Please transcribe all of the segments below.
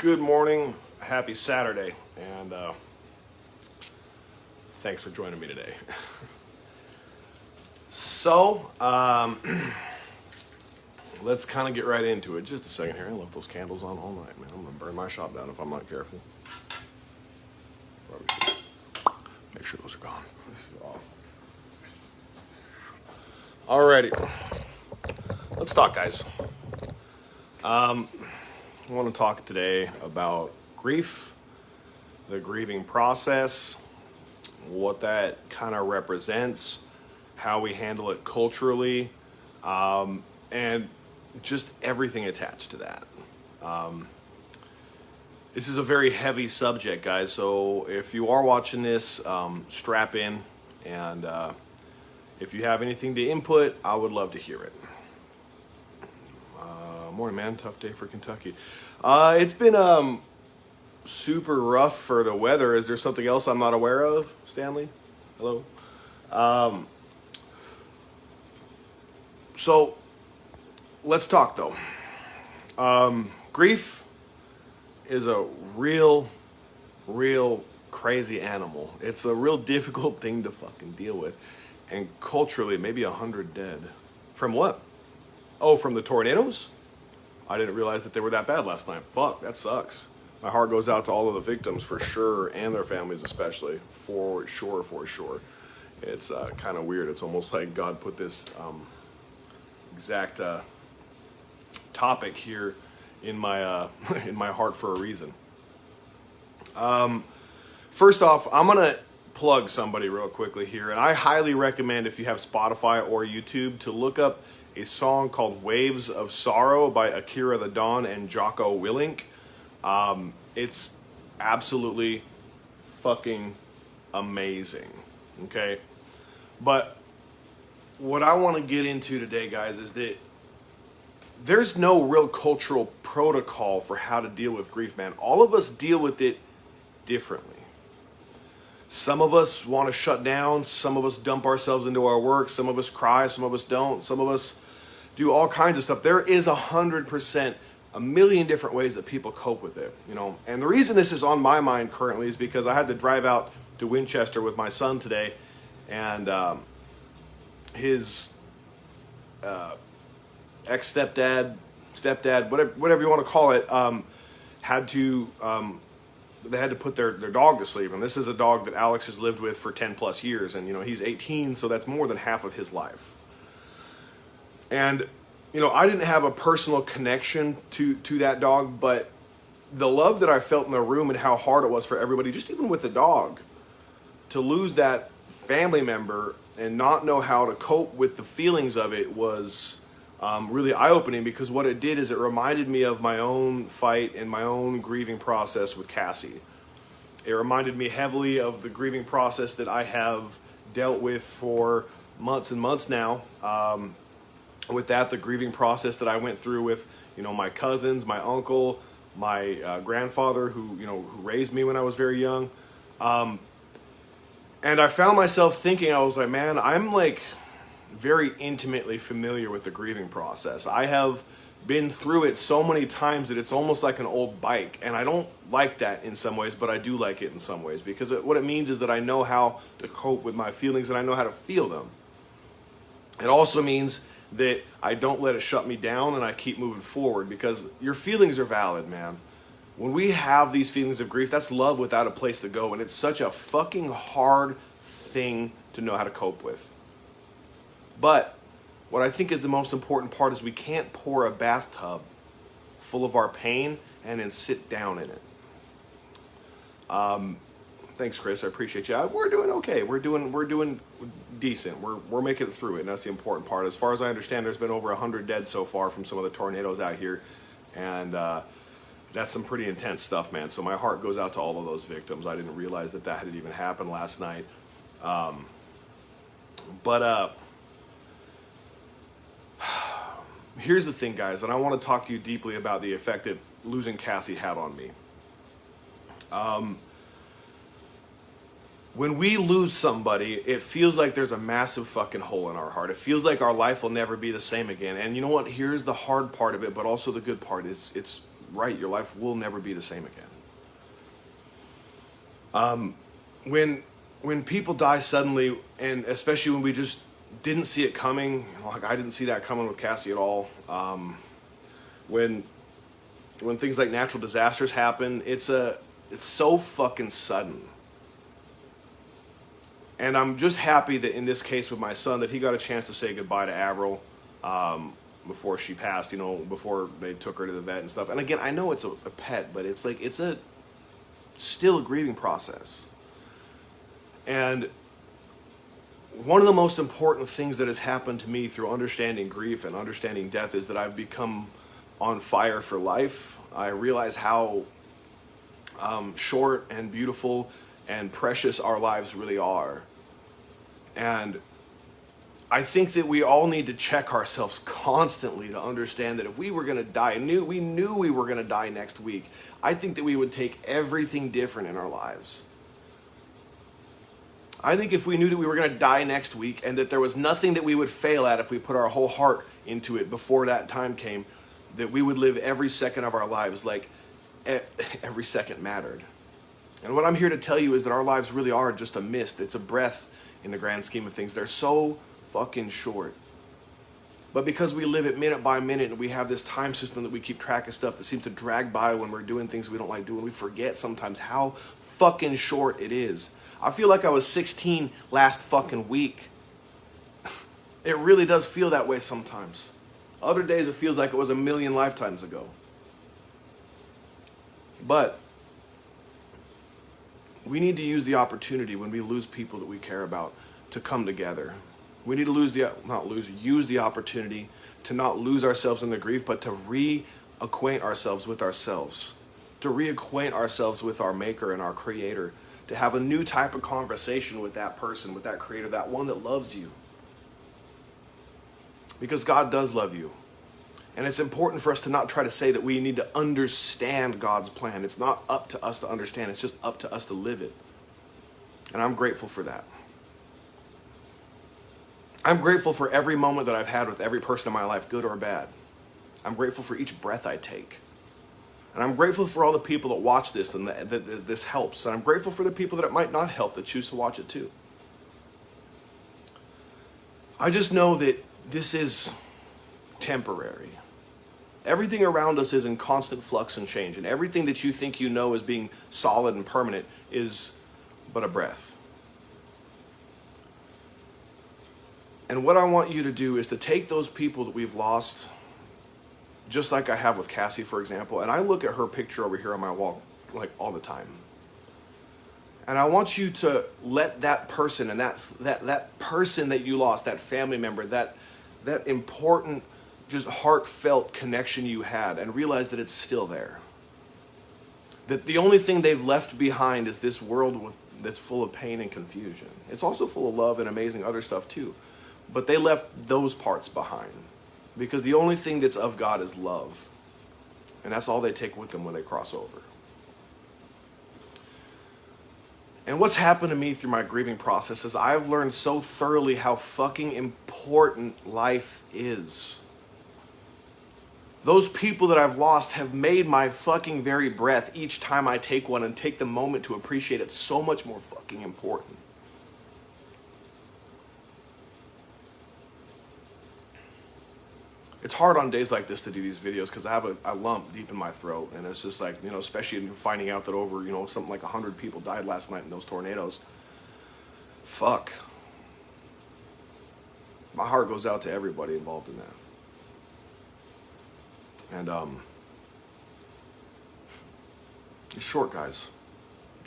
Good morning, happy Saturday, and thanks for joining me today. So, let's kind of get right into it. Just a second here. I left those candles on all night, man. I'm gonna burn my shop down if I'm not careful. Make sure those are gone. Alrighty, let's talk, guys. I want to talk today about grief, the grieving process, what that kind of represents, how we handle it culturally, and just everything attached to that. This is a very heavy subject, guys, so if you are watching this, strap in, and if you have anything to input, I would love to hear it. Morning, man. Tough day for Kentucky. It's been super rough for the weather. Is there something else I'm not aware of, Stanley? Hello? So, let's talk, though. Grief is a real crazy animal. It's a real difficult thing to fucking deal with. And culturally, maybe 100 dead. From what? Oh, from the tornadoes? I didn't realize that they were that bad last night. Fuck, that sucks. My heart goes out to all of the victims for sure, and their families especially. For sure. It's kind of weird. It's almost like God put this exact topic here in my in my heart for a reason. First off, I'm gonna plug somebody real quickly here, and I highly recommend, if you have Spotify or YouTube, to look up a song called Waves of Sorrow by Akira the Don and Jocko Willink. It's absolutely fucking amazing, okay? But what I want to get into today, guys, is that there's no real cultural protocol for how to deal with grief, man. All of us deal with it differently. Some of us want to shut down. Some of us dump ourselves into our work. Some of us cry. Some of us don't. Some of us do all kinds of stuff. There is 100%, a million different ways that people cope with it, you know. And the reason this is on my mind currently is because I had to drive out to Winchester with my son today, and his ex-stepdad, whatever you want to call it, they had to put their dog to sleep. And this is a dog that Alex has lived with for 10 plus years. And, you know, he's 18, so that's more than half of his life. And, you know, I didn't have a personal connection to that dog, but the love that I felt in the room and how hard it was for everybody, just even with the dog, to lose that family member and not know how to cope with the feelings of it was really eye-opening, because what it did is it reminded me of my own fight and my own grieving process with Cassie. It reminded me heavily of the grieving process that I have dealt with for months and months now. With that, the grieving process that I went through with, you know, my cousins, my uncle, my grandfather who raised me when I was very young. And I found myself thinking, I was like, man, I'm like very intimately familiar with the grieving process. I have been through it so many times that it's almost like an old bike. And I don't like that in some ways, but I do like it in some ways, because what it means is that I know how to cope with my feelings and I know how to feel them. It also means that I don't let it shut me down and I keep moving forward, because your feelings are valid, man. When we have these feelings of grief, that's love without a place to go. And it's such a fucking hard thing to know how to cope with. But what I think is the most important part is we can't pour a bathtub full of our pain and then sit down in it. Thanks, Chris. I appreciate you. We're doing okay. We're doing decent. We're making it through it, and that's the important part. As far as I understand, there's been over 100 dead so far from some of the tornadoes out here, and that's some pretty intense stuff, man. So my heart goes out to all of those victims. I didn't realize that had even happened last night. But here's the thing, guys, and I want to talk to you deeply about the effect that losing Cassie had on me. When we lose somebody, it feels like there's a massive fucking hole in our heart. It feels like our life will never be the same again. And you know what? Here's the hard part of it, but also the good part is it's right. Your life will never be the same again. When people die suddenly, and especially when we just didn't see it coming, like I didn't see that coming with Cassie at all. When things like natural disasters happen, it's so fucking sudden. And I'm just happy that in this case with my son that he got a chance to say goodbye to Avril before she passed, before they took her to the vet and stuff. And again, I know it's a pet, but it's still a grieving process. And one of the most important things that has happened to me through understanding grief and understanding death is that I've become on fire for life. I realize how short and beautiful and precious our lives really are. And I think that we all need to check ourselves constantly to understand that if we were going to die, we knew we were going to die next week, I think that we would take everything different in our lives. I think if we knew that we were going to die next week and that there was nothing that we would fail at if we put our whole heart into it before that time came, that we would live every second of our lives like every second mattered. And what I'm here to tell you is that our lives really are just a mist. It's a breath in the grand scheme of things. They're so fucking short. But because we live it minute by minute and we have this time system that we keep track of stuff that seems to drag by when we're doing things we don't like doing, we forget sometimes how fucking short it is. I feel like I was 16 last fucking week. It really does feel that way sometimes. Other days it feels like it was a million lifetimes ago. But we need to use the opportunity when we lose people that we care about to come together. We need to use the opportunity to not lose ourselves in the grief, but to reacquaint ourselves with ourselves, to reacquaint ourselves with our maker and our creator, to have a new type of conversation with that person, with that creator, that one that loves you. Because God does love you. And it's important for us to not try to say that we need to understand God's plan. It's not up to us to understand. It's just up to us to live it. And I'm grateful for that. I'm grateful for every moment that I've had with every person in my life, good or bad. I'm grateful for each breath I take. And I'm grateful for all the people that watch this and that this helps. And I'm grateful for the people that it might not help that choose to watch it too. I just know that this is temporary. Everything around us is in constant flux and change. And everything that you think you know as being solid and permanent is but a breath. And what I want you to do is to take those people that we've lost, just like I have with Cassie, for example, and I look at her picture over here on my wall like all the time. And I want you to let that person and that person that you lost, that family member, that important, just heartfelt connection you had, and realize that it's still there. That the only thing they've left behind is this world that's full of pain and confusion. It's also full of love and amazing other stuff too. But they left those parts behind. Because the only thing that's of God is love. And that's all they take with them when they cross over. And what's happened to me through my grieving process is I've learned so thoroughly how fucking important life is. Those people that I've lost have made my fucking very breath each time I take one and take the moment to appreciate it so much more fucking important. It's hard on days like this to do these videos because I have a lump deep in my throat, and it's just like, especially in finding out that over, something like 100 people died last night in those tornadoes. Fuck. My heart goes out to everybody involved in that. And it's short, guys.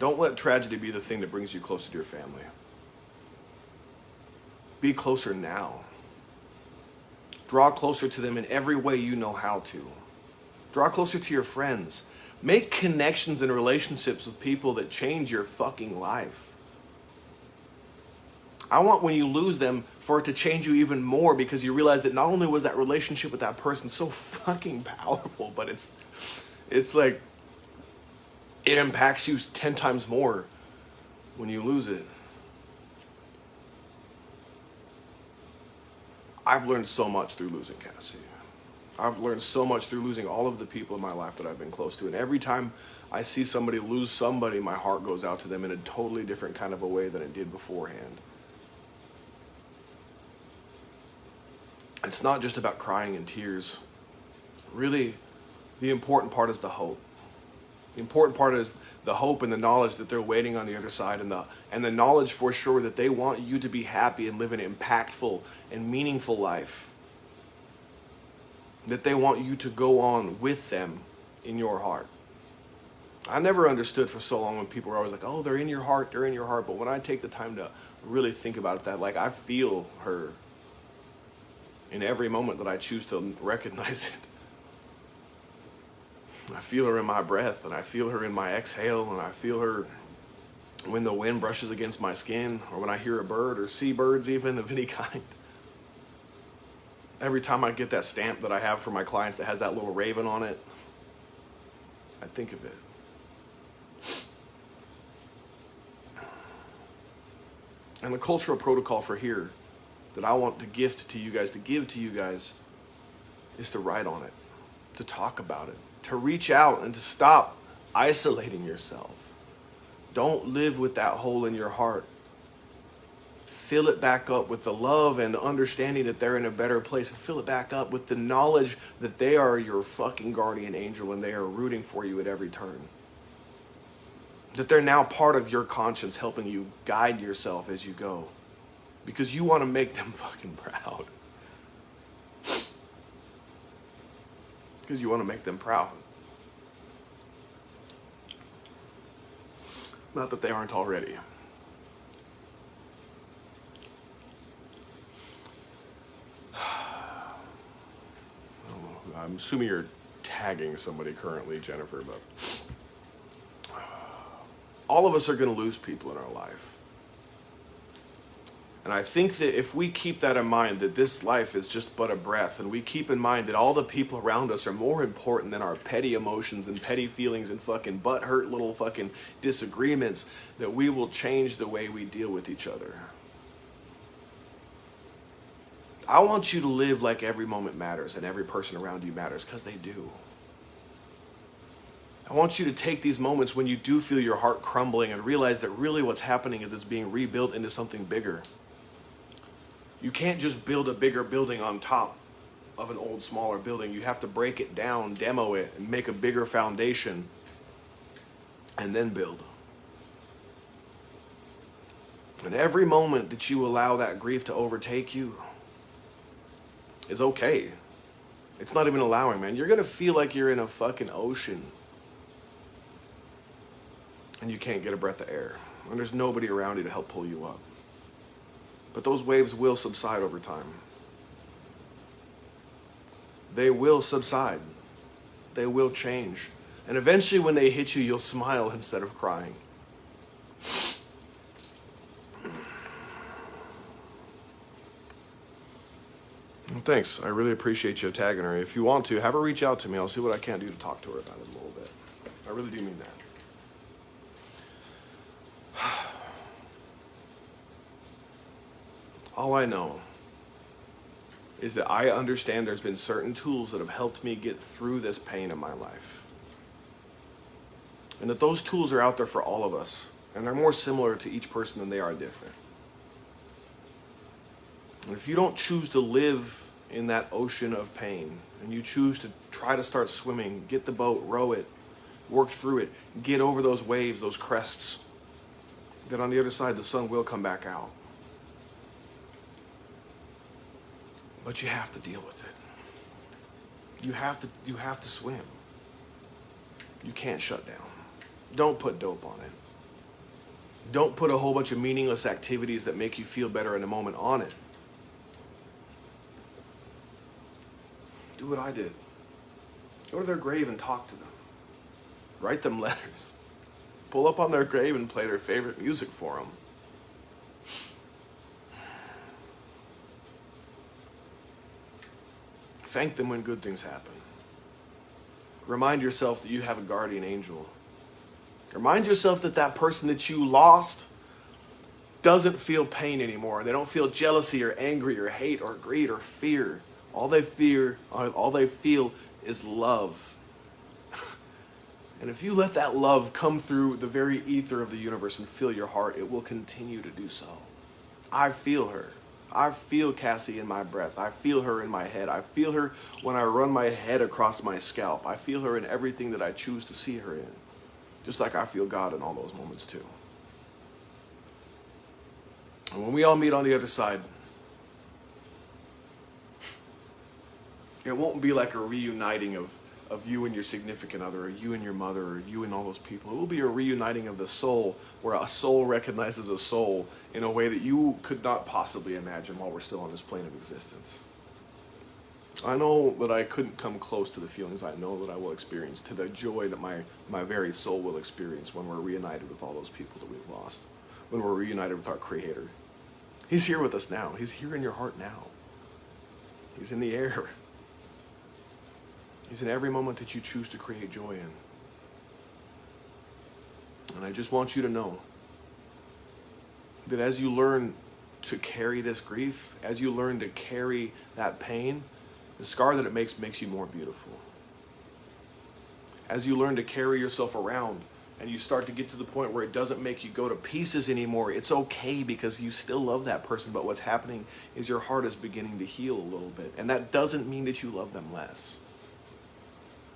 Don't let tragedy be the thing that brings you closer to your family. Be closer now. Draw closer to them in every way you know how to. Draw closer to your friends. Make connections and relationships with people that change your fucking life. I want when you lose them for it to change you even more, because you realize that not only was that relationship with that person so fucking powerful, but it's like it impacts you 10 times more when you lose it. I've learned so much through losing Cassie. I've learned so much through losing all of the people in my life that I've been close to. And every time I see somebody lose somebody, my heart goes out to them in a totally different kind of a way than it did beforehand. It's not just about crying and tears. Really, the important part is the hope. The important part is the hope and the knowledge that they're waiting on the other side, and the knowledge for sure that they want you to be happy and live an impactful and meaningful life. That they want you to go on with them in your heart. I never understood for so long when people were always like, oh, they're in your heart, they're in your heart. But when I take the time to really think about it, that like I feel her in every moment that I choose to recognize it. I feel her in my breath, and I feel her in my exhale, and I feel her when the wind brushes against my skin, or when I hear a bird or see birds even of any kind. Every time I get that stamp that I have for my clients that has that little raven on it, I think of it. And the cultural protocol for here that I want to gift to you guys, to give to you guys, is to write on it, to talk about it, to reach out and to stop isolating yourself. Don't live with that hole in your heart. Fill it back up with the love and the understanding that they're in a better place, and fill it back up with the knowledge that they are your fucking guardian angel and they are rooting for you at every turn. That they're now part of your conscience, helping you guide yourself as you go. Because you want to make them fucking proud. Because you want to make them proud. Not that they aren't already. I'm assuming you're tagging somebody currently, Jennifer, but all of us are going to lose people in our life. And I think that if we keep that in mind, that this life is just but a breath, and we keep in mind that all the people around us are more important than our petty emotions and petty feelings and fucking butthurt little fucking disagreements, that we will change the way we deal with each other. I want you to live like every moment matters and every person around you matters, because they do. I want you to take these moments when you do feel your heart crumbling and realize that really what's happening is it's being rebuilt into something bigger. You can't just build a bigger building on top of an old, smaller building. You have to break it down, demo it, and make a bigger foundation, and then build. And every moment that you allow that grief to overtake you is okay. It's not even allowing, man. You're going to feel like you're in a fucking ocean. And you can't get a breath of air. And there's nobody around you to help pull you up. But those waves will subside over time. They will subside. They will change. And eventually when they hit you, you'll smile instead of crying. Well, thanks. I really appreciate you tagging her. If you want to, have her reach out to me. I'll see what I can do to talk to her about it a little bit. I really do mean that. All I know is that I understand there's been certain tools that have helped me get through this pain in my life. And that those tools are out there for all of us. And they're more similar to each person than they are different. And if you don't choose to live in that ocean of pain, and you choose to try to start swimming, get the boat, row it, work through it, get over those waves, those crests, then on the other side the sun will come back out. But you have to deal with it. You have to swim. You can't shut down. Don't put dope on it. Don't put a whole bunch of meaningless activities that make you feel better in a moment on it. Do what I did. Go to their grave and talk to them. Write them letters. Pull up on their grave and play their favorite music for them. Thank them when good things happen. Remind yourself that you have a guardian angel. Remind yourself that that person that you lost doesn't feel pain anymore. They don't feel jealousy or angry or hate or greed or fear All they feel is love. And if you let that love come through the very ether of the universe and fill your heart, it will continue to do so. I feel her. I feel Cassie in my breath. I feel her in my head. I feel her when I run my head across my scalp. I feel her in everything that I choose to see her in. Just like I feel God in all those moments too. And when we all meet on the other side, it won't be like a reuniting of you and your significant other, or you and your mother, or you and all those people. It will be a reuniting of the soul, where a soul recognizes a soul in a way that you could not possibly imagine while we're still on this plane of existence. I know that I couldn't come close to the feelings I know that I will experience, to the joy that my very soul will experience when we're reunited with all those people that we've lost, when we're reunited with our Creator. He's here with us now. He's here in your heart now. He's in the air. He's in every moment that you choose to create joy in. And I just want you to know that as you learn to carry this grief, as you learn to carry that pain, the scar that it makes you more beautiful. As you learn to carry yourself around and you start to get to the point where it doesn't make you go to pieces anymore, it's okay, because you still love that person, but what's happening is your heart is beginning to heal a little bit. And that doesn't mean that you love them less.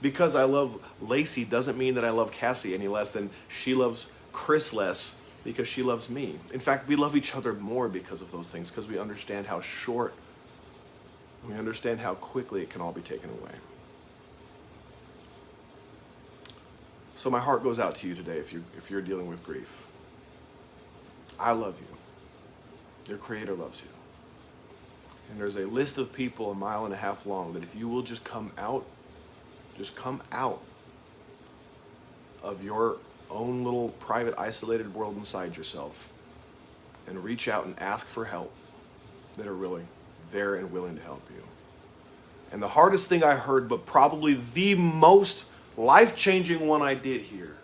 Because I love Lacey doesn't mean that I love Cassie any less than she loves Chris less because she loves me. In fact, we love each other more because of those things, because we understand how short, we understand how quickly it can all be taken away. So my heart goes out to you today if you're dealing with grief. I love you. Your Creator loves you. And there's a list of people 1.5 miles long that if you will just come out of your own little private isolated world inside yourself and reach out and ask for help, that are really there and willing to help you. And the hardest thing I heard, but probably the most life-changing one I did hear,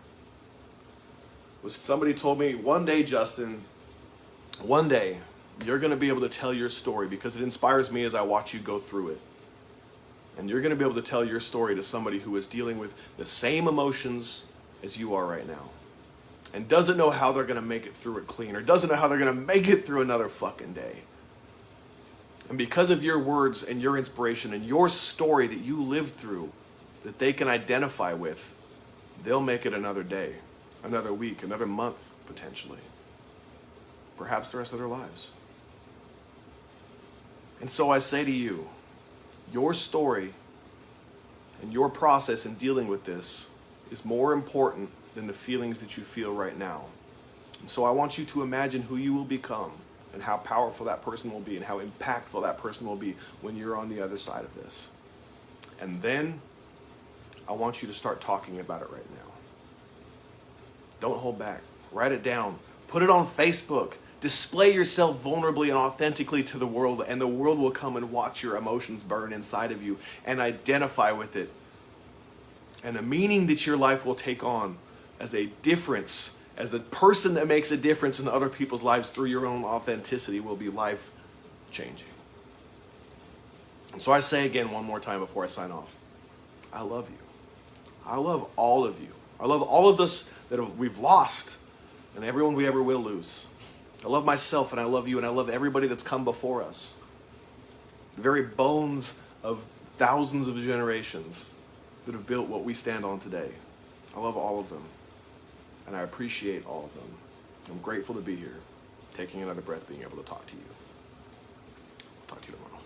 was somebody told me, one day, Justin, one day you're going to be able to tell your story, because it inspires me as I watch you go through it. And you're going to be able to tell your story to somebody who is dealing with the same emotions as you are right now, and doesn't know how they're going to make it through it clean, or doesn't know how they're going to make it through another fucking day. And because of your words and your inspiration and your story that you lived through, that they can identify with, they'll make it another day, another week, another month, potentially. Perhaps the rest of their lives. And so I say to you, your story and your process in dealing with this is more important than the feelings that you feel right now. And so I want you to imagine who you will become, and how powerful that person will be, and how impactful that person will be when you're on the other side of this. And then I want you to start talking about it right now. Don't hold back. Write it down. Put it on Facebook. Display yourself vulnerably and authentically to the world, and the world will come and watch your emotions burn inside of you and identify with it. And the meaning that your life will take on as a difference, as the person that makes a difference in other people's lives through your own authenticity, will be life-changing. And so I say again one more time before I sign off, I love you. I love all of you. I love all of us that we've lost, and everyone we ever will lose. I love myself, and I love you, and I love everybody that's come before us. The very bones of thousands of generations that have built what we stand on today. I love all of them, and I appreciate all of them. I'm grateful to be here, taking another breath, being able to talk to you. Talk to you tomorrow.